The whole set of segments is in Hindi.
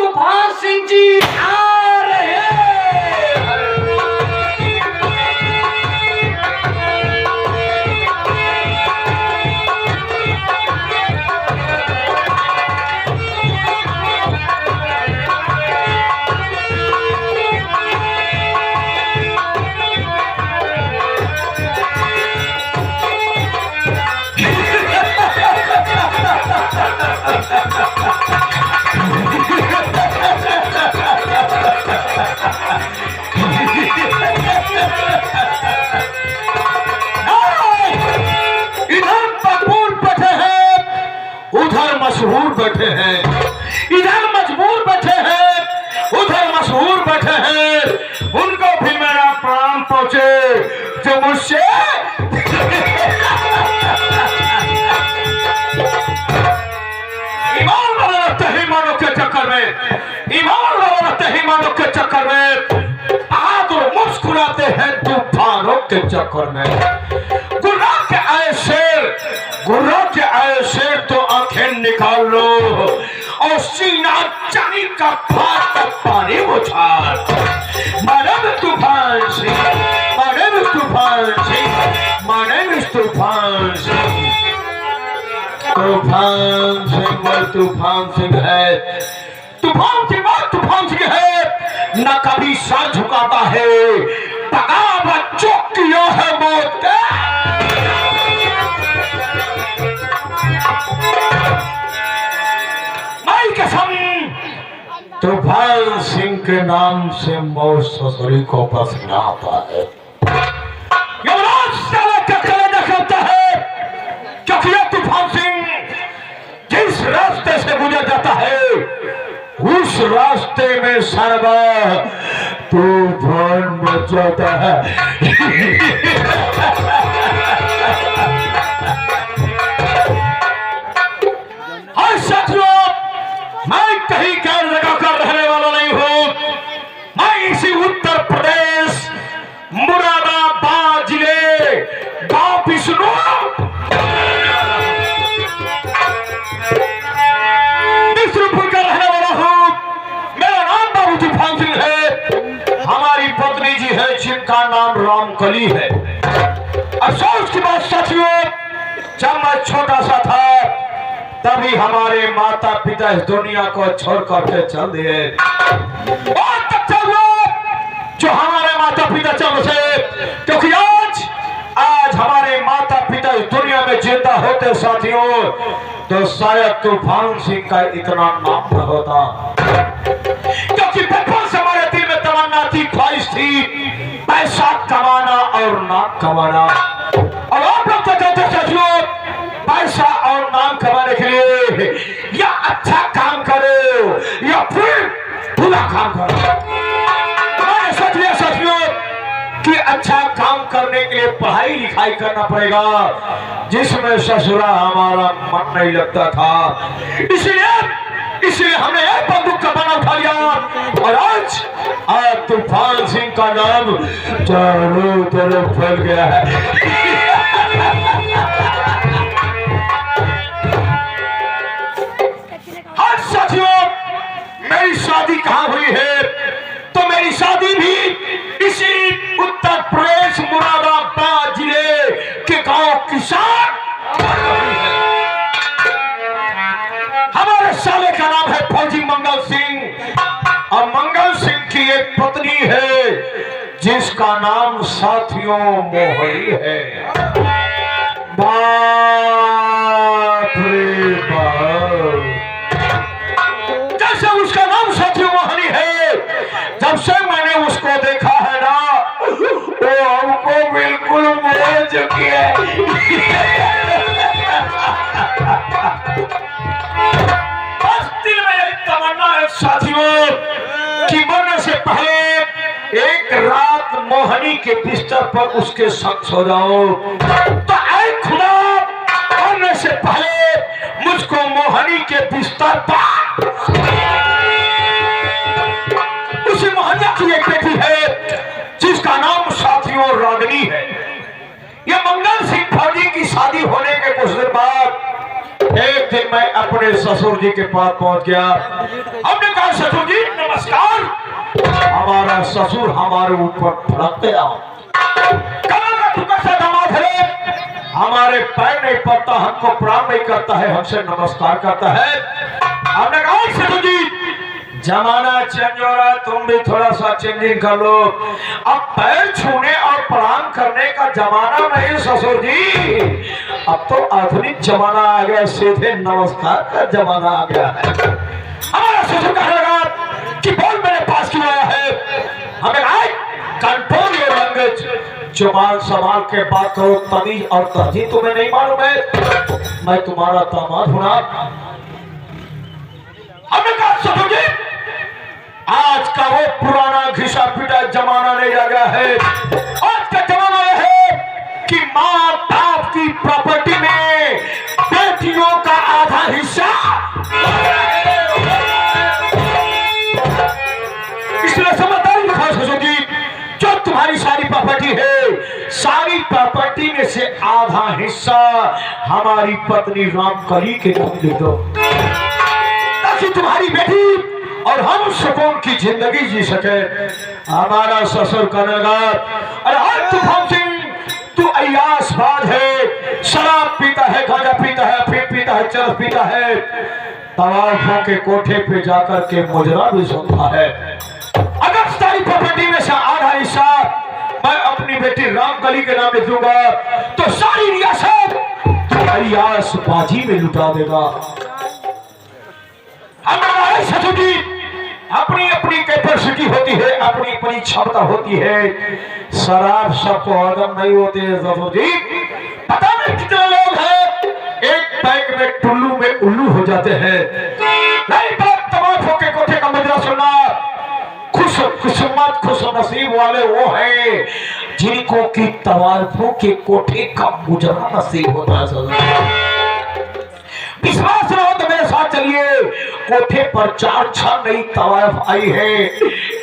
तूफान सिंह जी आ रहे हैं। मशहूर बैठे हैं, इधर मजबूर बैठे हैं, उधर मशहूर बैठे हैं। उनको भी मेरा प्रणाम पहुंचे जो मुझसे ईमान वाला रखते ही मानो के चक्कर में, ईमान वाला रखते ही मानो के चक्कर में बहादुर मुस्कुराते हैं तूफानों के चक्कर में। गुर्रा के आए शेर, गुर्रा के आए शेर तो आंखें निकाल लो और सीना चांदी का भात का पानी उछाल। My name is तूफान सिंह, My name is तूफान सिंह, My name is तूफान सिंह। तूफान सिंह मैं तूफान सिंह है, तूफान सिंह मैं तूफान सिंह है। न कभी सर झुकाता है, बगावत जो किया है मौत। तूफान सिंह के नाम से मौत ससुरी को पसीना आता है। युवराज साला क्या कलेजा करता है, क्योंकि ये तूफान सिंह जिस रास्ते से गुजर जाता है उस रास्ते में सर्वा तूफान मच जाता है। हर साथियों मैं कहीं गैर जगह का रहने वाला नहीं हूं, मैं इसी उत्तर प्रदेश मुरादाबाद जिले गांव विष्णु विष्णुपुर का रहने वाला हूं। मेरा नाम बाबू तूफान सिंह है, हमारी पत्नी जी है जिनका नाम रामकली है। अफसोस की बात साथियों, जब मैं छोटा सा था तभी हमारे माता पिता इस दुनिया को छोड़ करके चल दिए। और तब तक जो हमारे माता पिता चल बसे, क्योंकि आज हमारे माता पिता इस दुनिया में जिंदा होते साथियों तो शायद तूफान सिंह का इतना नाम न होता। क्योंकि बचपन से हमारे दिल में तमन्ना थी, ख्वाहिश थी पैसा कमाना और नाम कमाना। और आप लोग तो कहते साथियों पैसा और नाम कमाने के लिए या अच्छा काम करो या फिर बुरा काम करो। मैंने सोच लिया साथियों कि अच्छा काम करने के लिए पढ़ाई लिखाई करना पड़ेगा, जिसमें ससुरा हमारा मन नहीं लगता था। इसलिए हमने एक बंदूक का बना उठा लिया और आज तूफान सिंह का नाम चारों तरफ फैल गया है। मेरी शादी कहाँ हुई है, तो मेरी शादी भी इसी उत्तर प्रदेश मुरादाबाद जिले के गांव किसान। हमारे साले का नाम है फौजी मंगल सिंह और मंगल सिंह की एक पत्नी है जिसका नाम साथियों मोहनी है। बाप रे बाप, उसका नाम साथियों मोहनी है। जब से मैंने उसको देखा है ना वो हमको बिल्कुल मोह चुकी है। बस दिल में एक तमन्ना है साथियों कि मरने से पहले एक रात मोहनी के बिस्तर पर उसके संग सो जाओ। तो ऐ खुदा, मरने से पहले मुझको मोहनी के बिस्तर पर उसी मोहल्ला की एक बेटी है जिसका नाम साथियों रागिनी है। यह मंगल सिंह फौजी की शादी होने के कुछ दिन बाद एक दिन मैं अपने ससुर जी के पास पहुंच गया। हमने कहा ससुर जी नमस्कार। हमारा ससुर हमारे ऊपर भड़कते आओ, कमल का टुकड़ा सा दामाद है, हमारे पैर नहीं पड़ता, हमको प्रणाम नहीं करता है, हमसे नमस्कार करता है। हमने कहा ससुर जी जमाना चेंज हो रहा है, तुम भी थोड़ा सा चेंजिंग कर लो। अब पैर छूने और प्रणाम करने का जमाना नहीं ससुर जी, अब तो आधुनिक जमाना आ गया, सीधे नमस्कार का जमाना आ गया है। हमारा ससुर कहने लगा कि बोल मेरे पास क्यों आया है। हमें आए कंट्रोल योर लैंग्वेज, जुबान संभाल के बात करो, तमीज और तहजीब तुम्हें नहीं मालूम है, मैं तुम्हारा दामाद हूं ना। हमने कहा ससुर जी आज का वो पुराना घिसा पिटा जमाना नहीं रह गया है। आज का जमाना यह है कि माँ बाप की प्रॉपर्टी में बेटियों का आधा हिस्सा, इसलिए समझदारी दिखाओ ससुर जी, जो तुम्हारी सारी प्रॉपर्टी है, सारी प्रॉपर्टी में से आधा हिस्सा हमारी पत्नी रामकली के नाम लिख दो, ताकि तुम्हारी बेटी और हम सुकून की जिंदगी जी सके। हमारा ससुर कहने लगा अरे तूफान सिंह तू अय्यासबाज है, शराब पीता है, गांजा पीता है, अफीम पीता है, चरस पीता है, तवाफों के कोठे पे जाकर के मुजरा भी सुनता है। अगर सारी प्रॉपर्टी में से आधा हिस्सा मैं अपनी बेटी रामकली के नाम लिख दूंगा तो सारी रियासत अय्यासबाजी में लुटा देगा। हमारा ससुर जी अपनी अपनी कैपेसिटी होती है, अपनी अपनी क्षमता होती है, शराब सबको हजम नहीं होती है ससुर जी। पता नहीं कितने लोग हैं एक पैक में टुल्लू में उल्लू हो जाते हैं। नहीं बात तमाशों के कोठे का मुजरा सुनना, खुशकिस्मत खुश नसीब वाले वो हैं जिनको की तवाफों के कोठे का मुजरा नसीब होता है। विश्वास न हो तो मेरे साथ चलिए, कोठे पर 4 नई तवाफ आई है,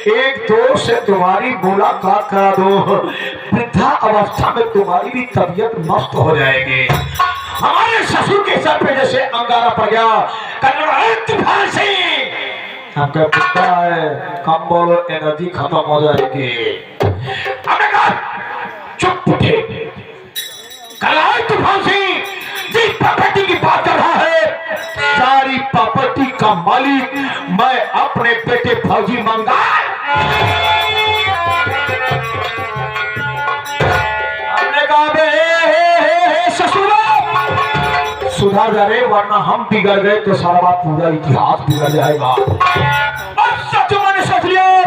एक दो से तुम्हारी मुलाकात करा दो, वृद्धा अवस्था में तुम्हारी भी तबीयत मस्त हो जाएगी। हमारे ससुर के सर पे जैसे अंगारा पड़ गया, तूफान से हमका पता है कम बोलो एनर्जी खत्म हो जाएगी। हमने कहा चुप उठे, तूफान से जिस प्रॉपर्टी की बात कर रहा है, सारी प्रॉपर्टी का मालिक मैं अपने बेटे फौजी मंगा। हमने कहा ससुर सुधार जा रहे, वरना हम बिगड़ गए तो सारा पूरा इतिहास बिगड़ जाएगा। सच मैंने सोच लिया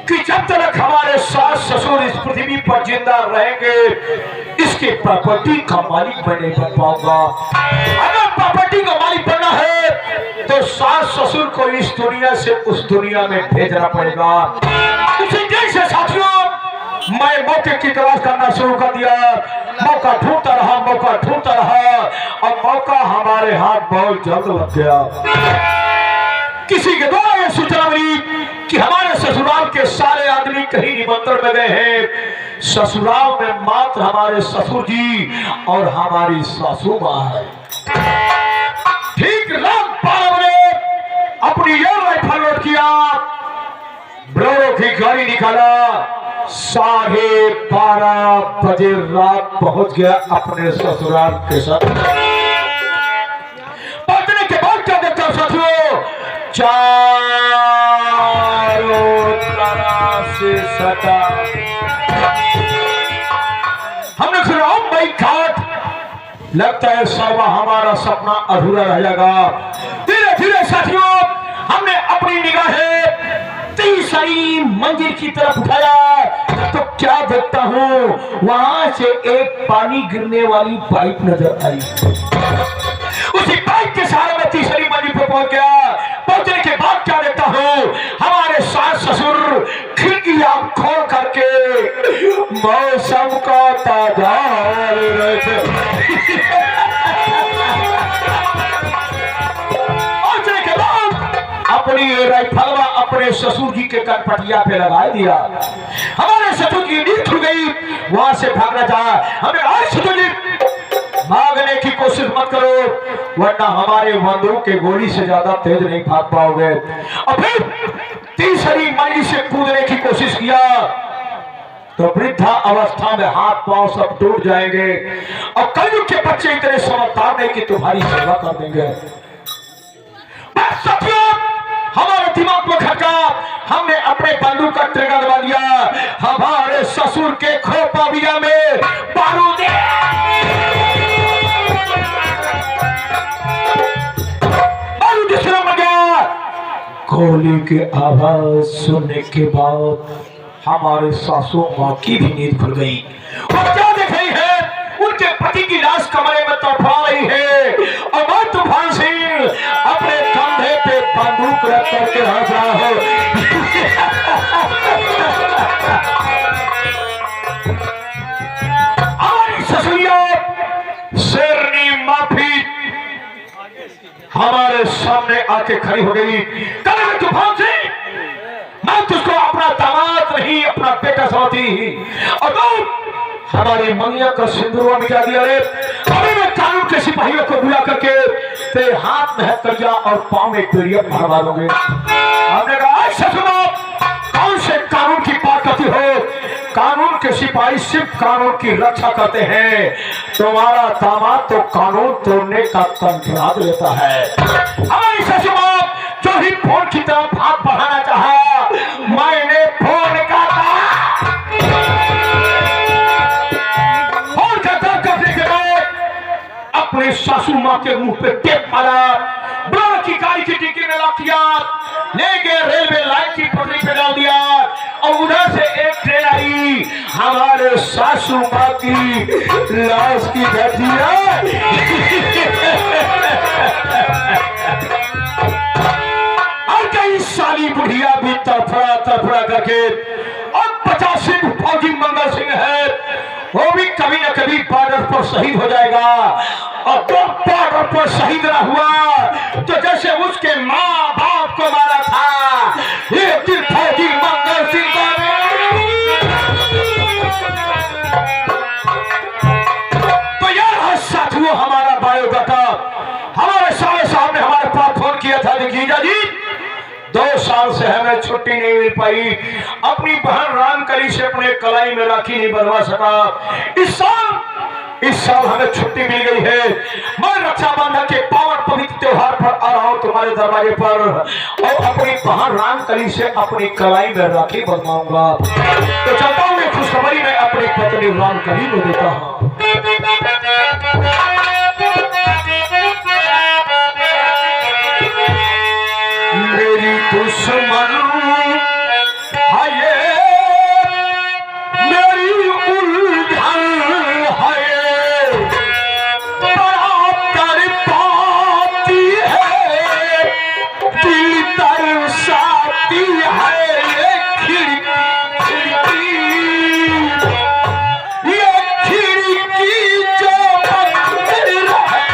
कि जब तक हमारे सास ससुर इस पृथ्वी पर जिंदा रहेंगे, इसके प्रॉपर्टी का मालिक मैं नहीं बन पाऊंगा। अगर प्रॉपर्टी का मालिक बनना है तो सास ससुर को इस दुनिया से उस दुनिया में भेजना पड़ेगा। उसी दिन से साथियों मैं मौके की तलाश करना शुरू कर दिया, मौका ढूंढता रहा और मौका हमारे हाथ बहुत जल्द लग गया। किसी के द्वारा यह सूचना मिली कि हमारे ससुराल के सारे आदमी कहीं निमंत्रण में गए हैं, ससुराल में मात्र हमारे ससुर जी और हमारी सासू मां है। ठीक रात 12 बजे अपनी एयर राइफल लोड किया, ब्लोरो की गाड़ी निकाला, 12:30 बजे रात पहुंच गया अपने ससुराल के साथ। पहुंचने के बाद क्या देखता साथियों, चारों तरफ से सटा। हमने सुना भाई घाट, लगता है सर्वा हमारा सपना अधूरा रह जाएगा। धीरे धीरे साथियों हमने अपनी निगाहें तीसरी मंजिल की तरफ उठाया तो क्या देखता हूं, वहां से एक पानी गिरने वाली पाइप नजर आई। उसी पाइप के सहारे में तीसरी मंजिल पर पहुंच गया। पहुंचने के बाद क्या देखता हूं, हमारे सास ससुर खिड़कियां खोल करके मौसम का ताजा हवा ले रहे थे। पहुंचने के बाद अपनी राइफल अपने ससुर जी के कनपटिया पे लगा दिया। हमारे ससुर की नींद खुल गई, वहां से भागना चाहा। हमें आज ससुर जी भागने की कोशिश मत करो, वरना हमारे बंदूक के गोली से ज्यादा तेज नहीं भाग पाओगे। और फिर तीसरी मंजिल से कूदने की कोशिश किया तो वृद्धा अवस्था में हाथ पांव सब टूट जाएंगे, और कलयुग के बच्चे इतने समझदार नहीं कि तुम्हारी सेवा कर देंगे। हमारे दिमाग में खटका, हमने अपने बंदूक का ट्रिगर दबा दिया। हमारे ससुर के खोपड़िया में बारूद बन गया। गोली की आवाज सुनने के बाद हमारे सासू माँ की भी नींद खुल गई। और क्या देख रही है, उनके पति की लाश कमरे में तड़फा रही है, और मैं तूफान सिंह अपने कंधे पे बंदूक रख करके हंस रहा हूं। हमारी ससुरिया शेरनी माफी हमारे सामने आके खड़ी हो गई। कल तूफान सिंह, मैं तुझको अपना दामाद नहीं, अपना बेटा समझती, और तुम हमारी मंगिया का सिंदूर मिटा दिया रे। अभी मैं कानून के सिपाहियों को बुला करके तेरे हाथ में हथकड़िया और पांव में पीड़िया मारवा दूंगे। हमने कहा ससुर, कौन से कानून की बात करती हो? कानून के सिपाही सिर्फ कानून की रक्षा करते हैं, तुम्हारा दामाद तो कानून तोड़ने का कंट्राट लेता है। हमारी ससुर जो ही फोन की तरफ हाथ बढ़ाना चाहा, मैंने फोन का अपने सासू माँ के मुंह पे टेप मारा, ब्लड की गाड़ी की डिक्की में लॉक किया, ले गए रेलवे लाइन की पटरी पे डाल दिया, और उधर से एक ट्रेन आई, हमारे सासू माँ की लाश की घटिया। और कई साली बुढ़िया भी तड़फड़ा करके, और 50 फौजी मंगल सिंह है, वो भी कभी न कभी बॉर्डर पर शहीद हो जाएगा। और तो बॉर्डर पर शहीद न हुआ तो जैसे उसके माँ बाप को मारा था, एक दिन फौजी मंगल सिंह तो यार साथियों, हमारा बायोडाटा हमारे साले साहब ने हमारे पास फोन किया था, जीजा जी 2 साल से हमें छुट्टी नहीं मिल पाई, अपनी बहन रामकली से अपने कलाई में राखी नहीं बनवा सका। इस साल हमें छुट्टी मिल गई है। मैं रक्षाबंधन के पावन पवित्र त्योहार पर आ रहा हूं तुम्हारे दरवाजे पर, और अपनी बहन रामकली से अपनी कलाई में राखी बनवाऊंगा। तो चलता हूं, मैं खुशखबरी में अपनी पत्नी रामकली को देता हूं। मेरी दुश्मन है, मेरी उलझन है, बड़ा तड़पाती है, दिल तरसाती है, ये खिड़की जो बंद है।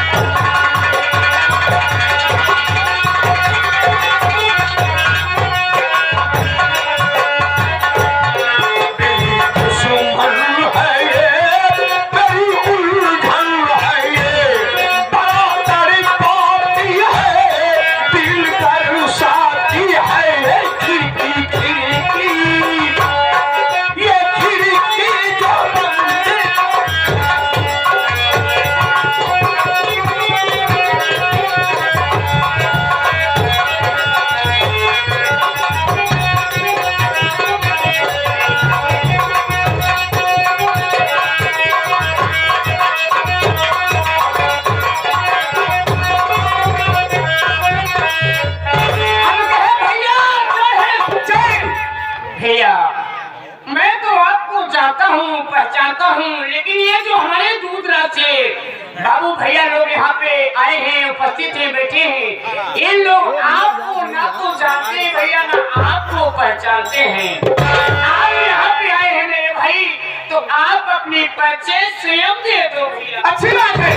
पहचानता हूँ, लेकिन ये जो हमारे दूध राजे बाबू भैया लोग यहाँ पे आए हैं, उपस्थित हैं, बैठे हैं, इन लोग आपको ना तो जानते हैं भैया, ना आपको पहचानते हैं। आप यहाँ पे आए हैं मेरे भाई, तो आप अपनी परिचय स्वयं दे दो भैया। अच्छी बात है।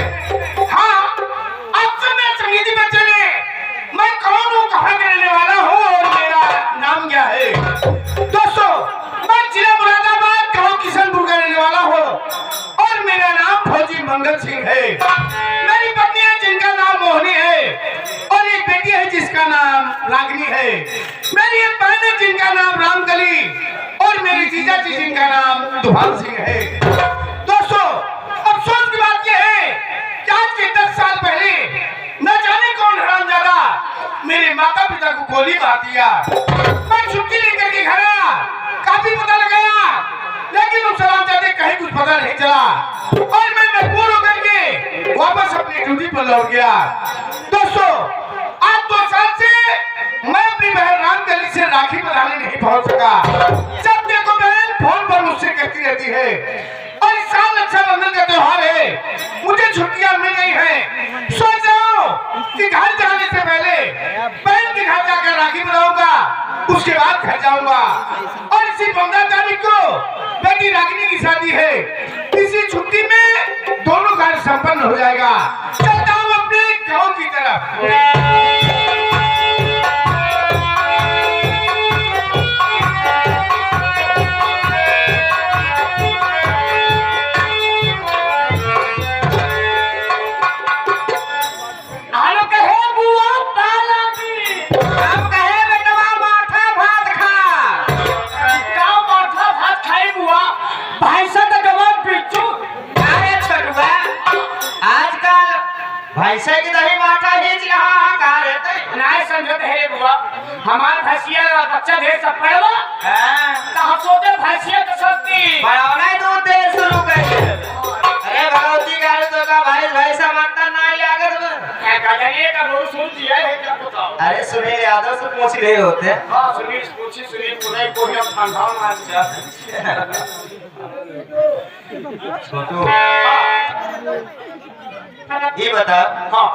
हाँ, अब से मैं संगीत में चले, मैं कौन हूँ, कहाँ के रहने वाला हूँ और मेरा नाम क्या है। दोस्तों, मैं जिला मुरादाबाद गाँव किशनपुर का रहने वाला हूँ और मेरा नाम फौजी मंगल सिंह है। मैं जिनका नाम रामकली और मेरी जीजा जी जिनका नाम दुभान सिंह है। दोस्तों, अफसोस की बात यह है कि आज के 10 साल पहले न जाने कौन हरामजादा मेरे माता पिता को गोली मार दिया। मैं छुट्टी लेकर के घर आया, काफी पता लगाया, लेकिन उस हरामजादे कहीं कुछ पता नहीं चला और मैं मजबूर होकर के वापस अपनी ड्यूटी पर लौट गया। दोस्तों, आज 2 साल से मैं अपनी बहन रामकली से राखी बंधाने नहीं पहुंच सका। जब देखो बहन फोन पर मुझसे कहती रहती है और इस साल रक्षाबंधन का त्योहार है, मुझे छुट्टियां मिल गई हैं। सोच रहा हूं कि घर जाने से पहले बहन के घर जाकर राखी बंधाऊंगा, उसके बाद घर जाऊंगा। और इसी 15 तारीख को बेटी रागिनी की शादी है। इसी छुट्टी में दोनों कार्य संपन्न हो जाएगा। चलता हूँ अपने गाँव की तरफ। भैंसे की दही माठा खींच रहा है नहीं समझत है बुआ। हमार भैंसिया बच्चा ढेर सब पड़वा हम सोचे भैंसिया तो सकती बढ़ावना दूध दे शुरू कर। अरे भगवती का तो का भाई भैंसा मानता नहीं लागत में कजरिए का रोल सुन दिया है क्या बताओ। अरे सुनील यादव से पूछ रहे होते। हां सुनील पूछी, सुनील पूरे को हम ठंडा मान जा। छोटू ये बता, हाँ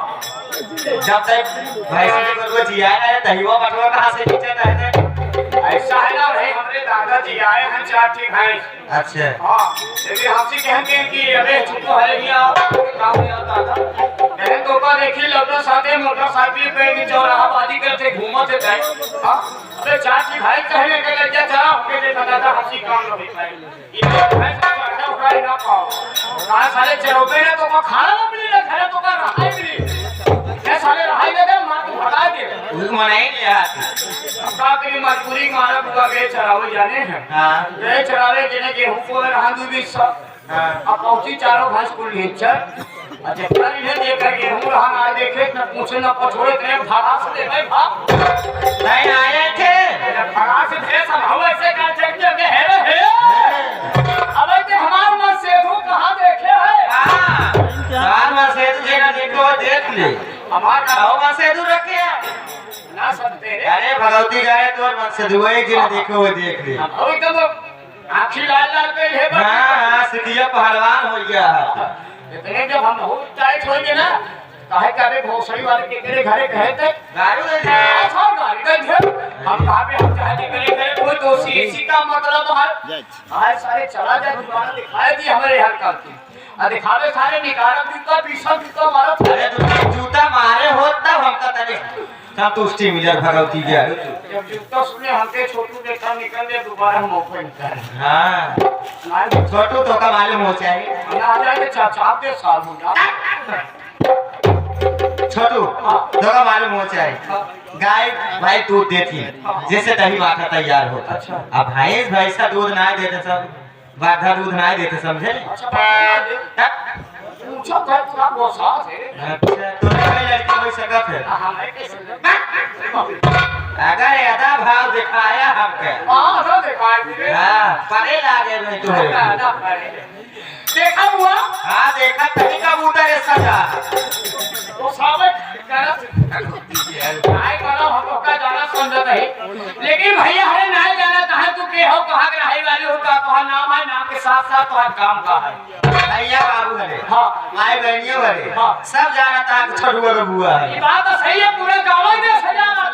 जब तक भैंसी के को जिया है दहीवा बटवा कहां से खींचता है? ऐसा है ना भाई, हमारे दादाजी आए हैं 4 ठीक है। अच्छा हाँ, लेकिन हमसे कहते हैं कि अबे छुट्टो है नहीं काम नहीं आता था। कहते तो का देखी लोगों साथे मोटरसाइकिल पे की चौराहाबादी करते घूमते थे। हाँ, अबे 4 ठीक है कहने के लग जा चला के देखा दादा हमसे काम नहीं पाए। ये भैंस का उठाई ना पाओ। कहां साले चरोबे ने तो को खाना ना मिली ना घर तो का रहा मिली। क्या साले रहाई दे मां को भगा दे। उस मनाई लिया का तेरी मजबूरी मारा बुआ के चरावे जाने हैं। हां ये चरावे जिन्हें गेहूं को रहा दूबी सब अब पहुंची चारों भैंस को लेकर अच्छा पर इन्हें देखकर गेहूं रहा ना देखे न पूछे न पछोड़े तेरे भागा से ले भाई भाग नहीं आए थे भागा से थे सब हम ऐसे कर चलते के है रे अब ते हमार मन सेधु कहां देखे है। हां कान में से तुझे ना देखो देख ले हमार गांव में से दूर रखे ना सकते रे। अरे भगवती गाय तोर मन से दुए जिन देखो वो देख ले। अभी तो आंखी लाल लाल पे है हां सिटिया पहलवान हो गया। इतने जब हम बहुत टाइट हो गए ना काहे काबे भोसड़ी वाले के तेरे घरे कहे थे गाड़ी दे दे अच्छा गाड़ी दे दे हम कहां पे हम चाहते मेरे घरे कोई दोषी इसी का मतलब है आज सारे चला जाए दुकान दिखाई दी हमारे हर करती आ दिखावे सारे निकारा जूता पीछा जूता मारा। अरे तू जूता मारे होत तब हमका तने संतुष्टि मिलर भगवती के। जब जूता सुने हमके छोटू देखा निकल दे दोबारा हम ओपन कर। हां ना छोटू तो का मालूम हो चाहिए ना जाए चाचा के साल हो जा छोटू तो का मालूम हो चाहिए गाय भाई दूध देती जैसे दही माखा तैयार होता। अच्छा। अब भैंसा दूध ना देते सब बाधा दूध ना देते समझे। अच्छा पूछा था क्या बोसा थे। अच्छा तो कोई लड़की हो सकत है हमें कैसे अगर यदा भाव दिखाया हमके हां तो दिखाई दे। हां परे लागे में तुम्हें देखा हुआ हां देखा तभी कबूतर है सजा तो साबित करत काय करो हम का जाना समझत है लेकिन भैया हरे नहीं जाना कहां तू के हो कहां के रही वाली हो का तो नाम है नाम के साथ साथ तो काम का है भैया बाबू हरे हां माय बहनियों हरे हाँ। सब जानता है कि छोटुआ का बुआ है। ये बात तो सही है पूरे गांव में सजाना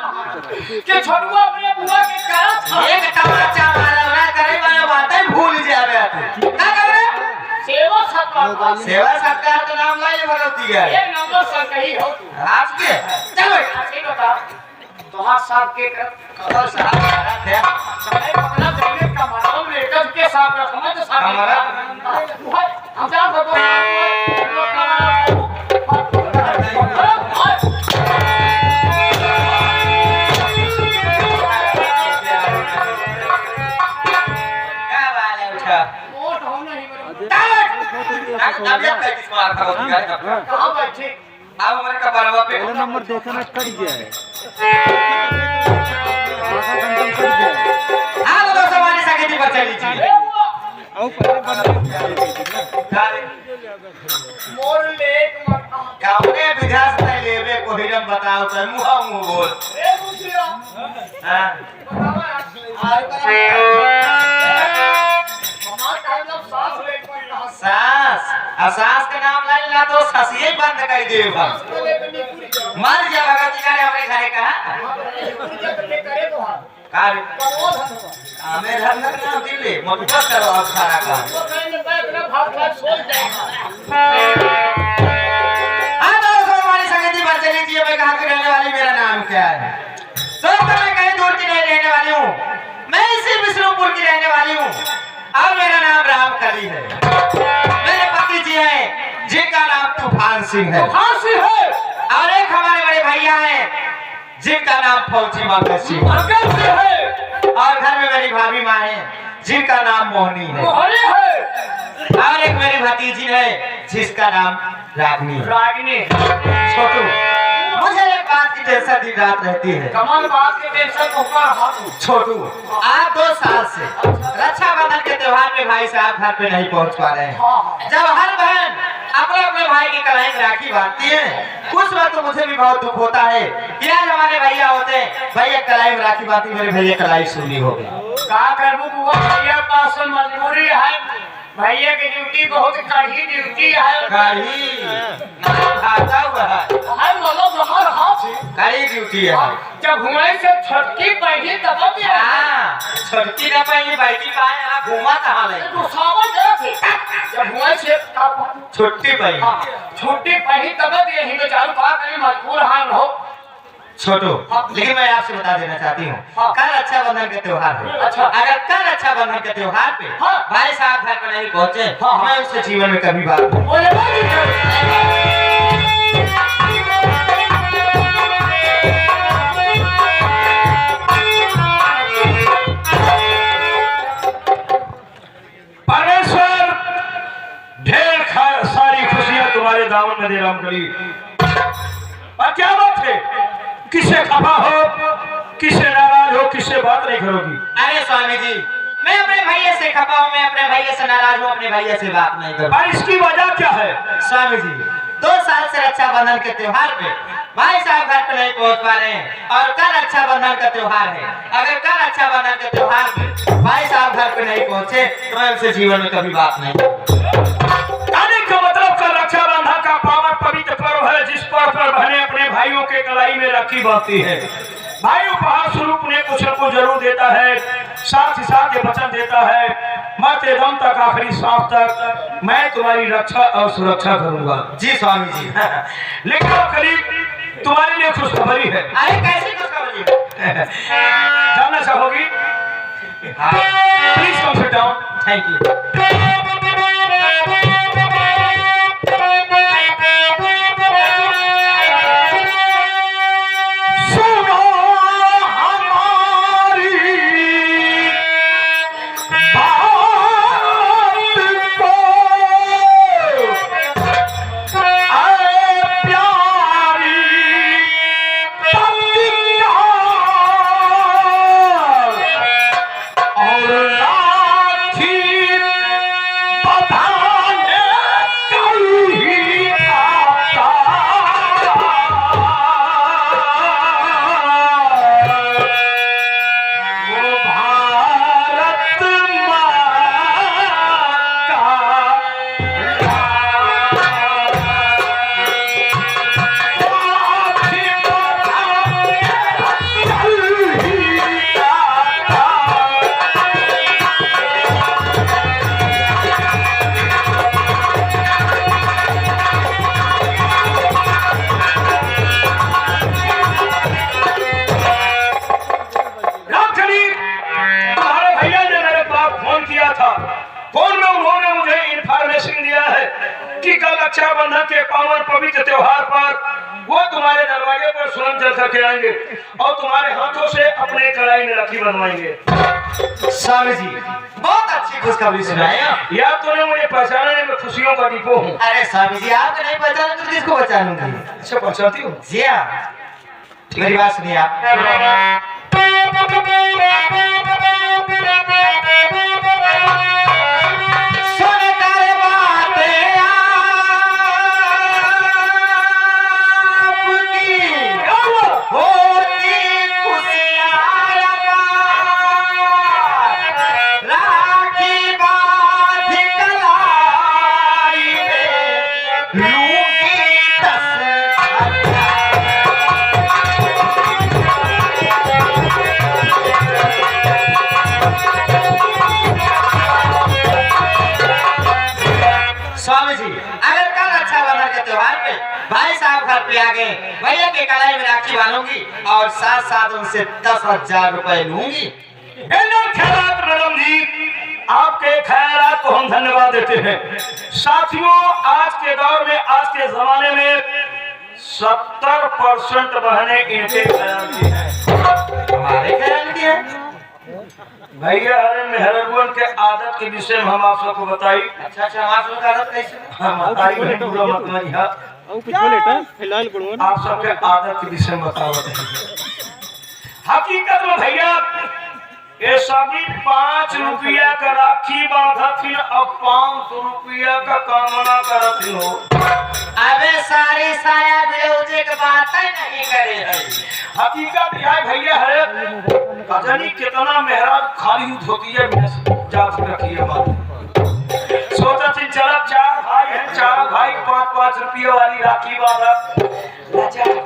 कि छोटुआ अपने बुआ के करत था एक तमाचा मारा ना करे वाला बातें भूल जावे तू क्या कर रहे सेवा सत्कार सेवा सत्कार का नाम लाई भगवती है ये नंबर सर कही हो तू आज के चलो सही बता तुम्हार साहब के कबर साहब भारत है समय पकड़ा देने का मतलब लेकर के साहब का समझ साहब हमारा हम जान अब ये 35 मार था होती है कहाँ बैठे अब हमारे कपारवा पे नंबर देखा ना कट गया है हां तो दोस्तों हमारी संगीत पर चली जी आओ पहले बंद मोर लेट मत गावने विधास नहीं लेबे कोई हम बताओ तो मुंह बोल ए मुसिया हां हमार टाइम अब सांस लेट पर कहाँ सास के नाम ले ला तो ससिए बंद कर दे सांस ले तो नहीं पूरी जाओ मर जा भगत करे हमारे घरे का पूरी जा तो करे तो हां कार करो धन्यवाद हमें घर में नाम दिल्ली मोटवा करो अब सारा का तो कहीं मैं इतना भाग भाग सोच जाएगा हां तो हमारी संगति पर चली जी मैं कहां की रहने वाली मेरा नाम क्या है दोस्तों मैं कहीं दूर की नहीं रहने वाली हूं मैं इसी विष्णुपुर की रहने वाली हूं और मेरा नाम रामकली है मेरे पति जी हैं जिनका नाम तूफान सिंह है फांसी है और एक हमारे बड़े भैया हैं जिनका नाम फौजी मंगल सिंह है अगर से है और घर में मेरी भाभी माँ है जिनका नाम मोहनी है मोहरे है और एक मेरी भतीजी है जिसका नाम रागनी है रागिनी छोटू मुझे एक बात की टेंशन दिन रात रहती है कमल बात के टेंशन को ऊपर हाथ छोटू आप 2 साल से रक्षाबंधन के त्योहार में भाई साहब घर पे नहीं पहुंच पा रहे हैं जब हर बहन अपने अपने भाई की कलाई में राखी बांधती है उस वक्त तो मुझे भी बहुत दुख होता है कि आज हमारे भैया होते भैया कलाई में राखी बांधती मेरे भैया कलाई सूनी हो गई का करबू बुआ भैया पास में मजबूरी है भैया की ड्यूटी बहुत कड़ी ड्यूटी है गाड़ी खाता हुआ है है मतलब हमार हाथ है कड़ी ड्यूटी है जब हुए से छटकी पहली तब भी है हाँ छोटकी न पाएंगे बैठी पाए आप घूमा कहाँ ले तो सावन गए थे जब हुए से छुट्टी पाई छुट्टी पहली तब भी यही तो चालू बात नहीं मजबूर हाल हो छोटू लेकिन मैं आपसे बता देना चाहती हूँ हाँ। कल रक्षाबंधन के त्योहार है अच्छा। अगर कल रक्षाबंधन के त्योहार पे हाँ। भाई साहब घर पर नहीं पहुँचे हाँ। मैं उससे जीवन में कभी बात नहीं बोले भाई परमेश्वर ढेर सारी खुशियां तुम्हारे दामन में दे रामकली और क्या बात है किससे खफा हो किससे नाराज हो किससे बात नहीं करोगी अरे स्वामी जी मैं अपने भैया से खपा हूँ मैं अपने भैया से नाराज हूँ अपने भैया से बात नहीं करूँ और इसकी वजह क्या है स्वामी जी 2 साल से रक्षाबंधन के त्योहार पे भाई साहब घर पे नहीं पहुंच पा रहे हैं और कल रक्षाबंधन का त्योहार है अगर कल रक्षाबंधन के त्योहार पे भाई साहब घर पे नहीं पहुंचे तो मैं उनसे जीवन में कभी बात नहीं कहने का मतलब का रक्षाबंधन का पावन पवित्र पर्व है जिस पर्व पर बहनें अपने भाइयों के कलाई में राखी बांधती है भाई उपहार स्वरूप उन्हें कुछ न कुछ जरूर देता है साथ ही साथ ये वचन देता है मरते दम तक आखिरी सांस तक मैं तुम्हारी रक्षा और सुरक्षा करूंगा जी स्वामी जी लेकिन अब करीब तुम्हारे लिए खुशखबरी है अरे कैसी खुशखबरी जानना चाहोगी please come sit down thank you सुनो हमारी बात को ऐ प्यारी पत्नियाँ और राखी बंधाने कल ही आता वो भारत माँ का राखी बंधाने कल ही आता रामचली तुम्हारे भैया ने मेरे पास फोन किया था फोन में उन्होंने मुझे इंफॉर्मेशन दिया है कि कल रक्षाबंधन के पावन पवित्र त्योहार पर वो तुम्हारे दरवाजे पर स्वयं चल करके आएंगे और तुम्हारे हाथों से अपने कलाई में राखी बनवाएंगे स्वामी जी बहुत अच्छी खुशखबरी सुनाए आप। या तूने मुझे पहचाना नहीं, मैं खुशियों का डिपो हूँ। अरे स्वामी जी आपको नहीं पहचाना तो किसको पहचानूंगी। अच्छा पहचानती हूँ। जी हाँ, मेरी बात सुनिए आप। सुनकर बातें आपकी होती खुशियाँ अपार, राखी बांध कलाई में लूंगी 10 स्वामी जी, अगर कल रक्षाबंधन के त्योहार पे भाई साहब घर पे आ गए, भैया के कलाई में राखी बांधूंगी और साथ साथ उनसे 10,000 रुपए लूंगी। ख्यालात मैडम जी, आपके ख्यालात को हम धन्यवाद देते हैं। साथियों, आज के दौर में, आज के जमाने में 70% बहनें इनके ख्याल की हैं। हमारे ख्याल की है। भैया हरे मेहरगुन के आदत के विषय में हम आप सबको बताई। अच्छा अच्छा, हमारे लोग आदत कैसे? हम बताई नहीं, पूरा मत मानिए। और कुछ बोले फिलहाल पढ़ूंगा आप सबके आदत के विषय में बतावत है। हकीकत में भैया ये सभी 5 रुपया का राखी बांधा थी, अब 500 रुपया का कामना करत हो। अबे सारी साया ब्लाउजे के बात ही नहीं करे है। हकीकत यह है भैया है, कजनी कितना मेहराज खाली होती है, जात रखी है बात। सोचा थी चला 4 भाई हैं, 4 भाई 5-5 रुपये वाली राखी बांधा।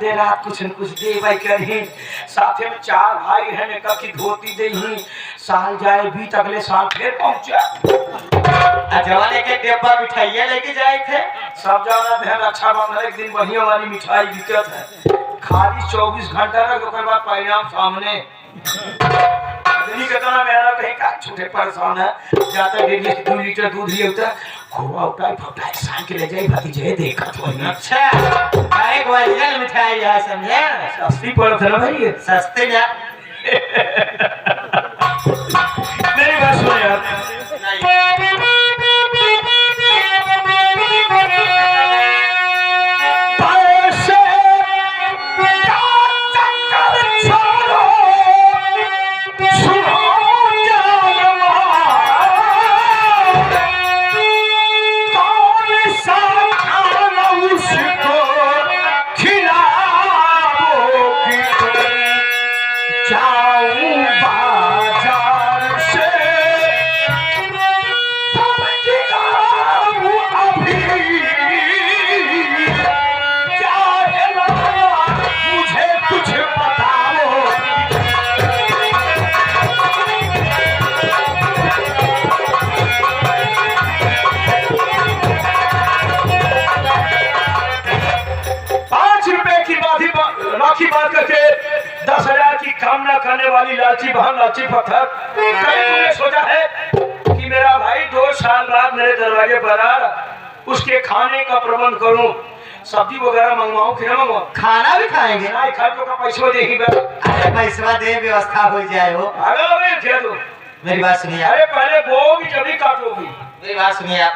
दे रात कुछ न कुछ दे भाई करी, साथे में 4 भाई हैं, एक की धोती दे ही, साल जाए बीत अगले साल फिर पहुंचा। जवाने के डिब्बा मिठाइयाँ लेके जाए थे। सब जाना है रक्षाबंधन एक दिन बढ़िया वाली मिठाई बिकत है, खाली 24 घंटा रख, उसके बाद परिणाम सामने। कितना मेरा कहीं का छोटे परेशान है, जाता 1.5 2 लीटर दूध लिए होता, खोआ उठाई फटाई सान के ले जाए भतीजे देखा तो। अच्छा, एक ओरिजिनल मिठाई है, समझे? सस्ती पड़त है ना भाई ये। सस्ते ना। मेरी बात सुनो यार, राखी बांध करके 10,000 की कामना करने वाली लालची बहन लालची पत्थर, कभी तुमने सोचा है कि मेरा भाई 2 साल बाद मेरे दरवाजे पर आ रहा, उसके खाने का प्रबंध करूं, सब्जी वगैरह मंगवाऊं कि ना मंगवाऊं? खाना भी खाएंगे? नहीं, खर्चों का पैसा दे ही बस। अरे पैसा दे, व्यवस्था हो जाए हो। अगर मैं क्या दूं? मेरी बात सुनिए आप। अरे पहले बोगी जब काटोगी। मेरी बात सुनिए आप।